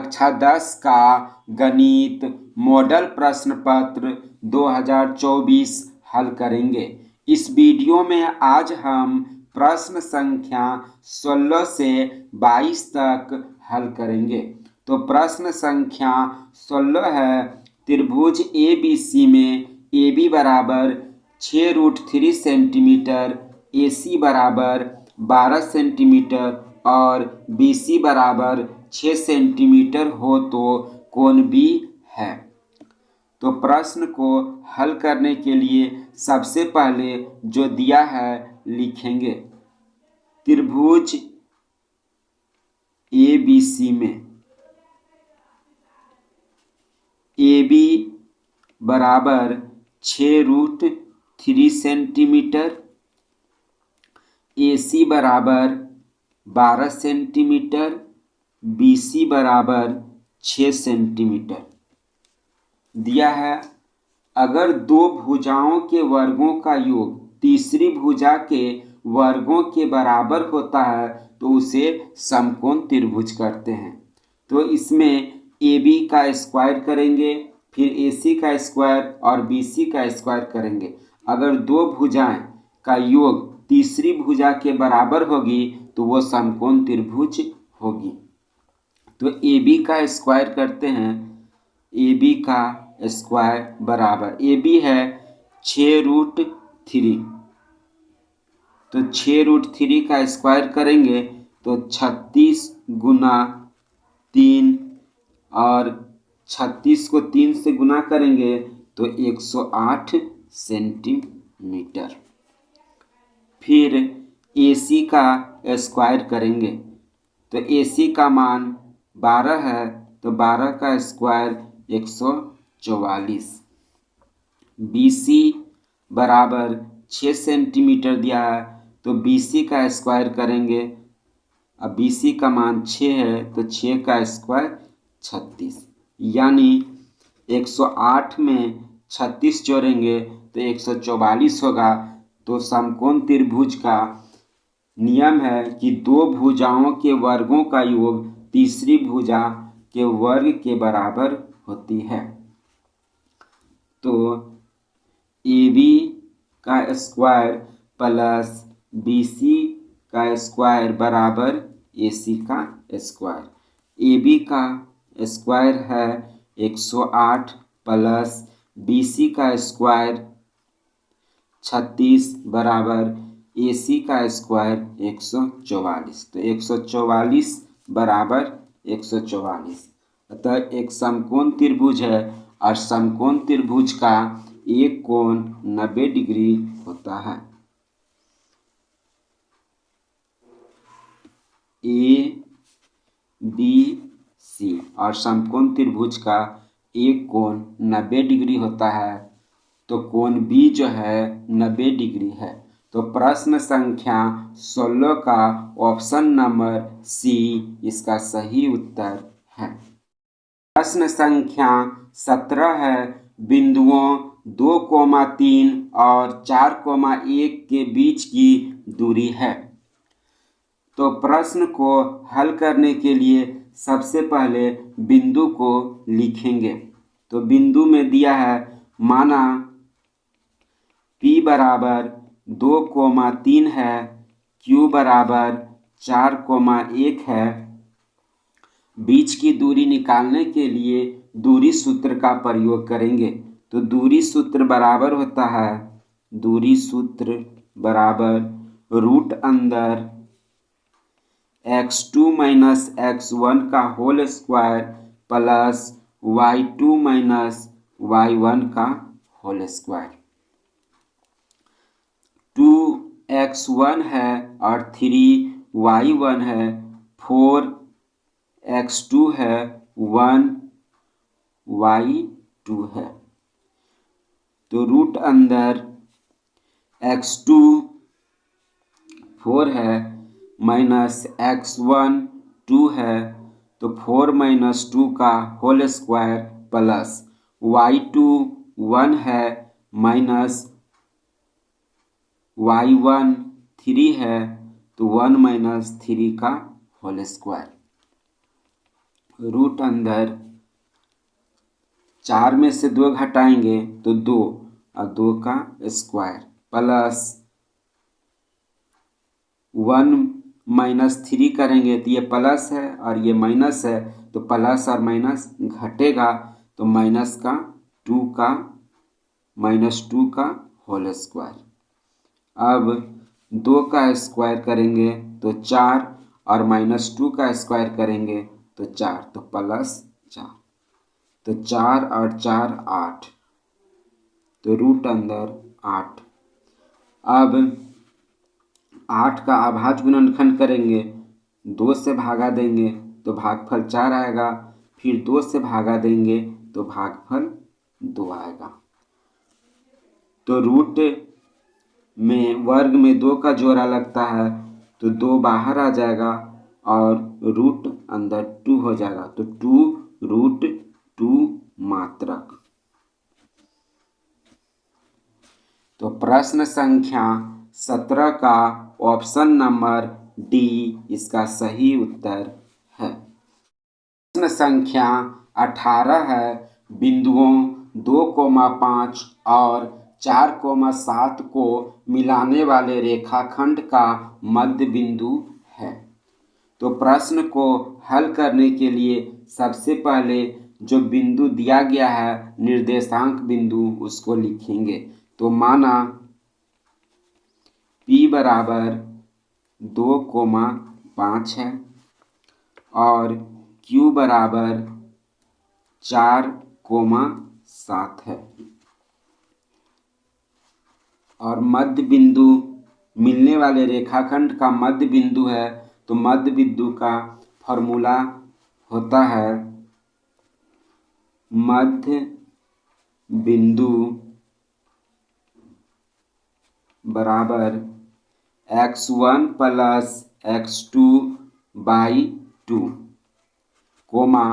कक्षा 10 का गणित मॉडल प्रश्न पत्र 2024 हल करेंगे। इस वीडियो में आज हम प्रश्न संख्या 16 से 22 तक हल करेंगे। तो प्रश्न संख्या 16 है, त्रिभुज ABC में AB बराबर 6√3 सेंटीमीटर, AC बराबर 12 सेंटीमीटर और BC बराबर 6 सेंटीमीटर हो तो कोण B है। तो प्रश्न को हल करने के लिए सबसे पहले जो दिया है लिखेंगे। त्रिभुज ABC में AB बराबर 6√3 सेंटीमीटर, AC बराबर 12 सेंटीमीटर, BC बराबर 6 सेंटीमीटर दिया है। अगर दो भुजाओं के वर्गों का योग तीसरी भुजा के वर्गों के बराबर होता है तो उसे समकोण त्रिभुज कहते हैं। तो इसमें AB का स्क्वायर करेंगे, फिर AC का स्क्वायर और BC का स्क्वायर करेंगे। अगर दो भुजाएं का योग तीसरी भुजा के बराबर होगी तो वो समकोण त्रिभुज होगी। तो AB का स्क्वायर करते हैं। AB का स्क्वायर बराबर AB है 6√3, तो 6√3 का स्क्वायर करेंगे तो 36 गुना 3 और 36 को 3 से गुना करेंगे तो 108 सेंटीमीटर। फिर AC का स्क्वायर करेंगे तो AC का मान 12 है तो 12 का स्क्वायर 144। BC बराबर 6 सेंटीमीटर दिया है तो BC का स्क्वायर करेंगे। अब BC का मान 6 है तो 6 का स्क्वायर 36, यानी 108 में 36 जोड़ेंगे तो 144 होगा। तो समकोण त्रिभुज का नियम है कि दो भुजाओं के वर्गों का योग तीसरी भुजा के वर्ग के बराबर होती है। तो AB का स्क्वायर प्लस BC का स्क्वायर बराबर AC का स्क्वायर। AB का स्क्वायर है 108 प्लस BC का स्क्वायर 36 बराबर AC का स्क्वायर 144। तो 144 बराबर 144। अतः एक समकोण त्रिभुज है और समकोण त्रिभुज का एक कोण 90 डिग्री होता है। ABC और समकोण त्रिभुज का एक कोण 90 डिग्री होता है, तो कोण B जो है 90 डिग्री है। तो प्रश्न संख्या 16 का ऑप्शन नंबर C इसका सही उत्तर है। प्रश्न संख्या 17 है, बिंदुओं 2,3 और 4,1 के बीच की दूरी है। तो प्रश्न को हल करने के लिए सबसे पहले बिंदु को लिखेंगे। तो बिंदु में दिया है, माना P बराबर 2,3 है, Q बराबर 4,1 है। बीच की दूरी निकालने के लिए दूरी सूत्र का प्रयोग करेंगे। तो दूरी सूत्र बराबर होता है, दूरी सूत्र बराबर रूट अंदर x2 माइनस x1 का whole square plus y2 minus y1 का होल स्क्वायर। 2x1 है और 3y1 है, 4x2 है, 1y2 है। तो रूट अंदर x2 4 है माइनस x1 2 है, तो 4 माइनस 2 का होल स्क्वायर प्लस y2 1 है माइनस y1 3 है, तो 1 माइनस 3 का होल स्क्वायर। रूट अंदर 4 में से 2 घटाएंगे तो 2 और 2 का स्क्वायर प्लस 1 माइनस 3 करेंगे तो ये प्लस है और ये माइनस है, तो प्लस और माइनस घटेगा तो -2 का होल स्क्वायर। अब 2 का स्क्वायर करेंगे तो 4 और -2 का स्क्वायर करेंगे तो 4, तो +4, तो 4 और 4 8, तो रूट अंदर 8। अब 8 का अभाज्य गुणनखंड करेंगे, 2 से भागा देंगे तो भागफल 4 आएगा, फिर 2 से भागा देंगे तो भागफल 2 आएगा। तो रूट में वर्ग में 2 का जोड़ा लगता है तो 2 बाहर आ जाएगा और रूट अंदर 2 हो जाएगा, तो 2√2 मात्रक। तो प्रश्न संख्या 17 का ऑप्शन नंबर डी इसका सही उत्तर है। प्रश्न संख्या 18 है, बिंदुओं 2,5 और 4,7 को मिलाने वाले रेखाखंड का मध्य बिंदु है। तो प्रश्न को हल करने के लिए सबसे पहले जो बिंदु दिया गया है निर्देशांक बिंदु उसको लिखेंगे। तो माना P बराबर 2,5 है और Q बराबर 4,7 है और मध्य बिंदु मिलने वाले रेखाखंड का मध्य बिंदु है, तो मध्य बिंदु का फॉर्मूला होता है मध्य बिंदु बराबर x1 plus x2 by 2 comma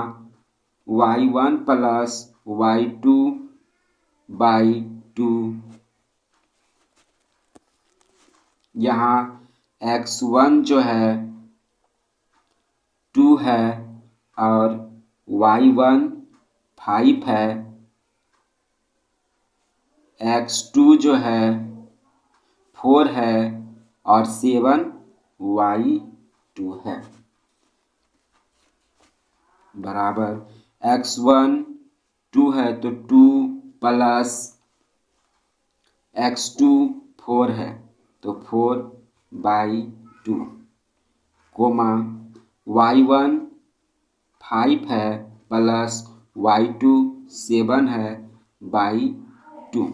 y1 plus y2 by 2। यहाँ x1 जो है 2 है और y1 5 है, x2 जो है 4 है और 7 y2 है, बराबर x1 2 है तो 2 प्लस x2 4 है तो 4/2 कोमा y1 5 है प्लस y2 7 है बाई 2।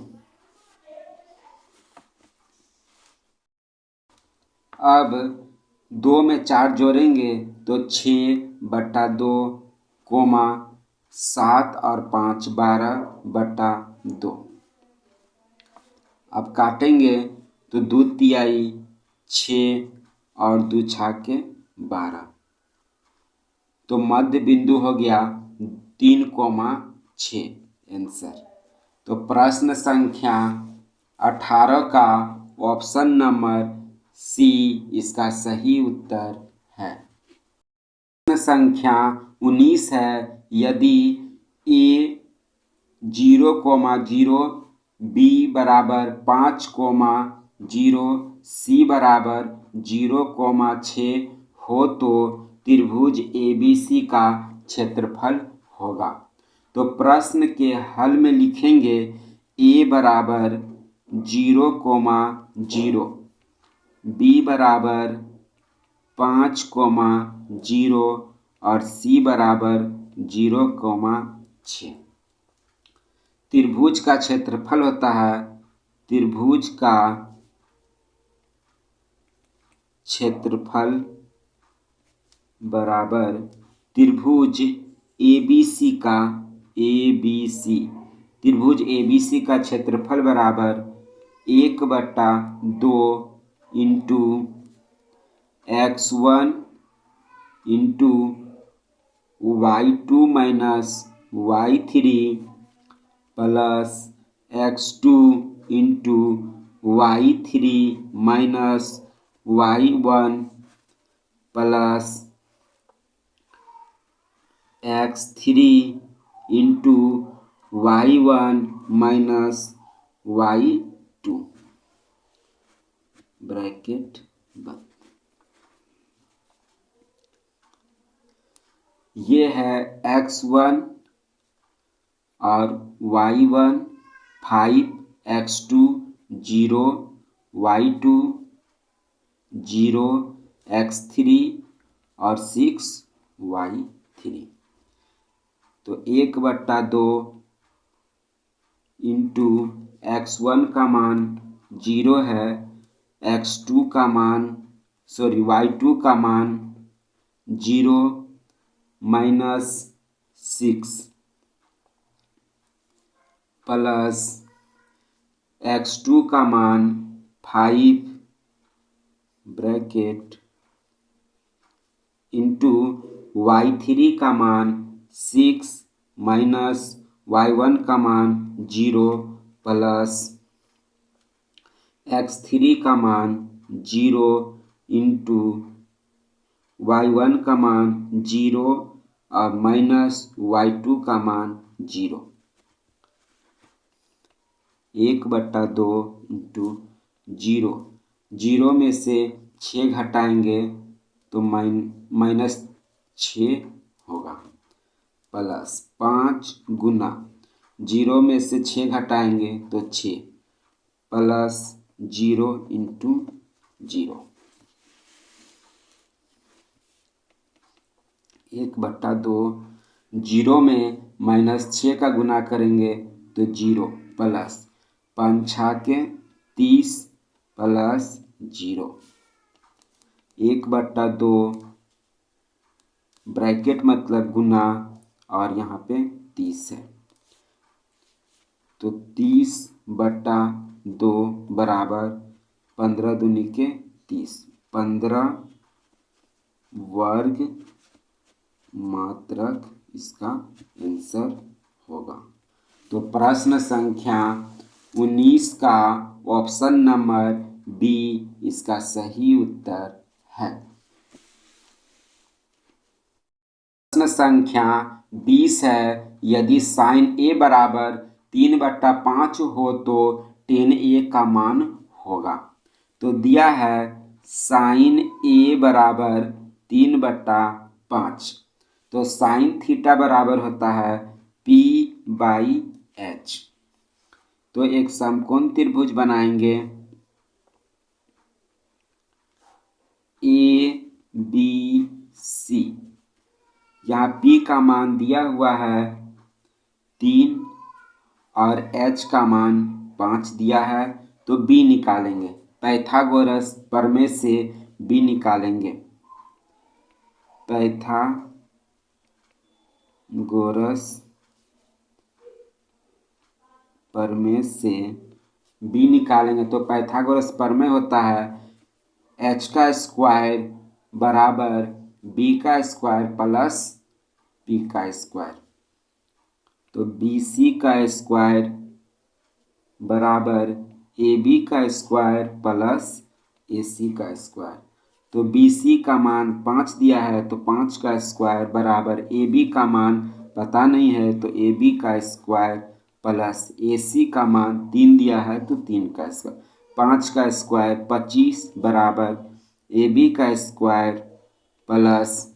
अब 2 में 4 जोड़ेंगे तो 6/2 कोमा 7 और 5 12/2। अब काटेंगे तो 2 तिहाई 6 और 2 छाके 12, तो मध्य बिंदु हो गया 3,6 आंसर। तो प्रश्न संख्या 18 का ऑप्शन नंबर सी इसका सही उत्तर है। प्रश्न संख्या 19 है, यदि a 0,0 b बराबर 5,0 c बराबर 0,6 हो तो त्रिभुज ABC का क्षेत्रफल होगा। तो प्रश्न के हल में लिखेंगे a बराबर 0,0 b बराबर 5,0 और c बराबर 0,6। त्रिभुज का क्षेत्रफल होता है, त्रिभुज का क्षेत्रफल बराबर त्रिभुज ABC का त्रिभुज ABC का क्षेत्रफल बराबर 1/2 into x1 into y2 minus y3 plus x2 into y3 minus y1 plus x3 into y1 minus y2 bracket बंद। ये है x1 और y1 5, x2 0, y2 0, x3 और 6 y3। तो 1/2 इंटू x1 का मान 0 है, x2 का मान y2 का मान 0 माइनस 6 प्लस x2 का मान 5 ब्रैकेट इंटू y3 का मान 6 माइनस y1 का मान 0 प्लस x3 का मान 0 इंटू y1 का मान 0 और माइनस y2 का मान 0। 1/2 इंटू 0, 0 में से 6 घटाएंगे तो -6 होगा, प्लस 5 गुना 0 में से 6 घटाएंगे तो 6 प्लस 0 इंटू 0। 1/2, 0 में -6 का गुना करेंगे तो 0 प्लस 5 6 30 प्लस 0। 1/2 ब्रैकेट मतलब गुना और यहाँ पे 30 है, तो 30/2 बराबर 15 दूनी के 30, 15 वर्ग मात्रक इसका आंसर होगा। तो प्रश्न संख्या 19 का ऑप्शन नंबर बी इसका सही उत्तर है। प्रश्न संख्या 20 है, यदि साइन ए बराबर 3/5 हो तो tan ए का मान होगा। तो दिया है साइन ए बराबर 3/5, तो साइन थीटा बराबर होता है p/h। तो एक समकोण त्रिभुज बनाएंगे ABC। यहाँ P का मान दिया हुआ है 3 और H का मान 5 दिया है, तो B निकालेंगे। पाइथागोरस प्रमेय से B निकालेंगे। पाइथागोरस प्रमेय से B निकालेंगे तो पाइथागोरस प्रमेय होता है h का स्क्वायर बराबर b का स्क्वायर प्लस p का स्क्वायर। तो bc का स्क्वायर बराबर ab का स्क्वायर प्लस ac का स्क्वायर। तो bc का मान 5 दिया है, तो 5 का स्क्वायर बराबर ab का मान पता नहीं है, तो ab का स्क्वायर प्लस ac का मान 3 दिया है, तो 3 का स्क्वायर। 5 का स्क्वायर 25 बराबर ab का स्क्वायर प्लस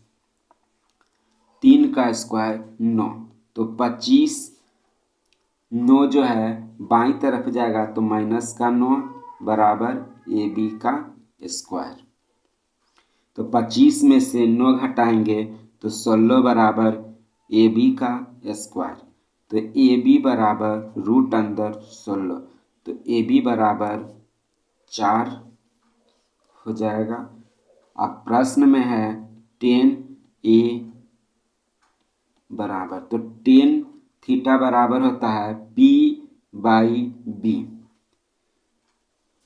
3 का स्क्वायर 9। तो 25 9 जो है बाईं तरफ जाएगा, तो -9 बराबर ab का स्क्वायर। तो 25 में से 9 घटाएंगे तो 16 बराबर ab का स्क्वायर। तो ab बराबर √16, तो ab बराबर 4 हो जाएगा। अब प्रश्न में है tan a बराबर, तो tan थीटा बराबर होता है p/b।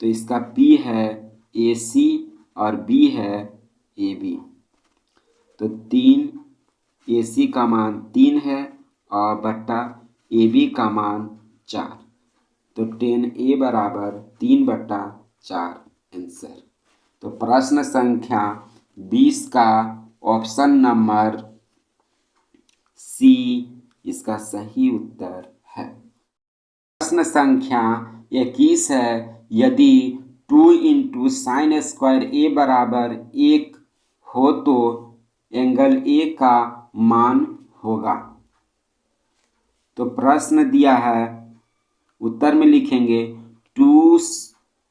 तो इसका p है ac और b है ab। तो 3 ac का मान 3 है और बट्टा ab का मान 4। तो tan a बराबर 3/4 आंसर। तो प्रश्न संख्या 20 का ऑप्शन नंबर सी इसका सही उत्तर है। प्रश्न संख्या 21 है, यदि 2 इंटू साइन स्क्वायर ए बराबर 1 हो तो एंगल ए का मान होगा। तो प्रश्न दिया है, उत्तर में लिखेंगे 2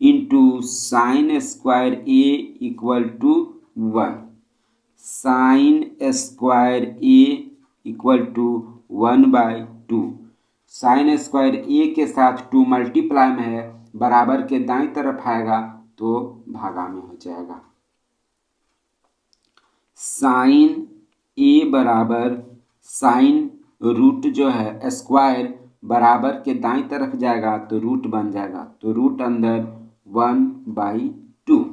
into sine square A equal to 1, sine square A equal to 1/2। Sine square A के साथ 2 मल्टीप्लाई में है, बराबर के दाईं तरफ आएगा तो भागा में हो जाएगा। साइन ए बराबर साइन रूट जो है स्क्वायर बराबर के दाईं तरफ जाएगा तो रूट बन जाएगा, तो रूट अंदर 1/2।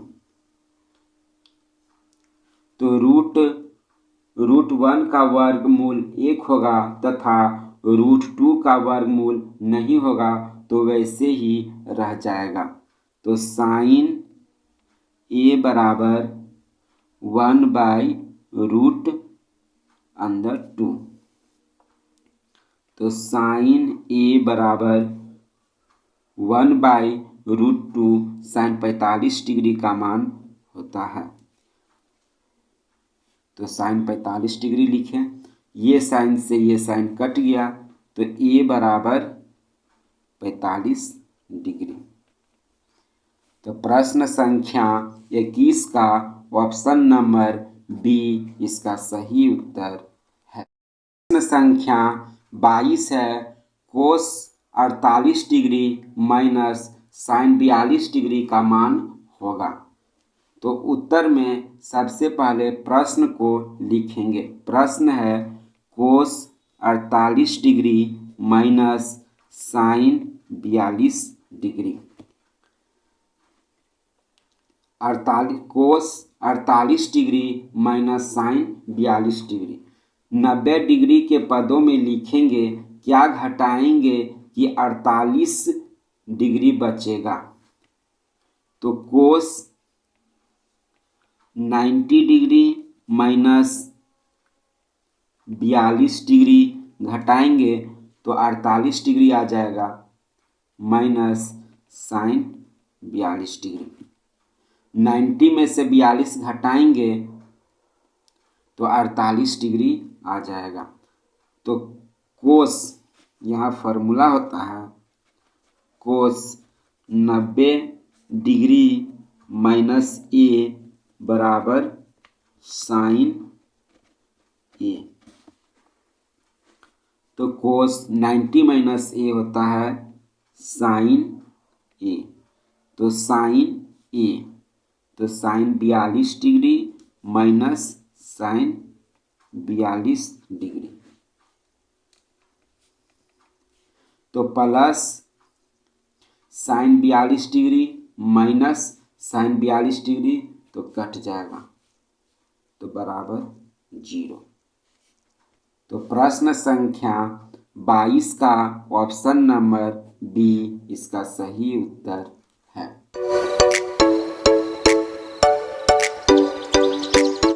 तो रूट 1 का वर्गमूल 1 होगा तथा रूट 2 का वर्गमूल नहीं होगा, तो वैसे ही रह जाएगा। तो साइन ए बराबर 1/√2। तो साइन ए बराबर 1/√2 साइन 45 डिग्री का मान होता है। तो साइन 45 डिग्री लिखें, ये साइन से ये साइन कट गया तो ए बराबर 45 डिग्री। तो प्रश्न संख्या 21 का ऑप्शन नंबर बी इसका सही उत्तर है। प्रश्न संख्या 22 है, cos 48 degree minus sine 42 degree का मान होगा। तो उत्तर में सबसे पहले प्रश्न को लिखेंगे। प्रश्न है cos 48 degree minus sine 42 degree. Cos 48 degree minus sine 42 degree 90 degree के पदों में लिखेंगे, क्या घटाएंगे कि 48 डिग्री बचेगा। तो कोस 90 डिग्री माइनस 42 डिग्री घटाएंगे तो 48 डिग्री आ जाएगा माइनस साइन 42 डिग्री। 90 में से 42 घटाएंगे तो 48 डिग्री आ जाएगा। तो कोस यहाँ फॉर्मूला होता है, कोस 90 डिग्री माइनस ए बराबर साइन ए। तो कोस 90 माइनस ए होता है साइन ए। तो साइन ए, तो sine 42 degree minus sine 42 degree, तो plus sine 42 degree minus sine 42 degree तो कट जाएगा तो बराबर 0। तो प्रश्न संख्या 22 का ऑप्शन नंबर बी इसका सही उत्तर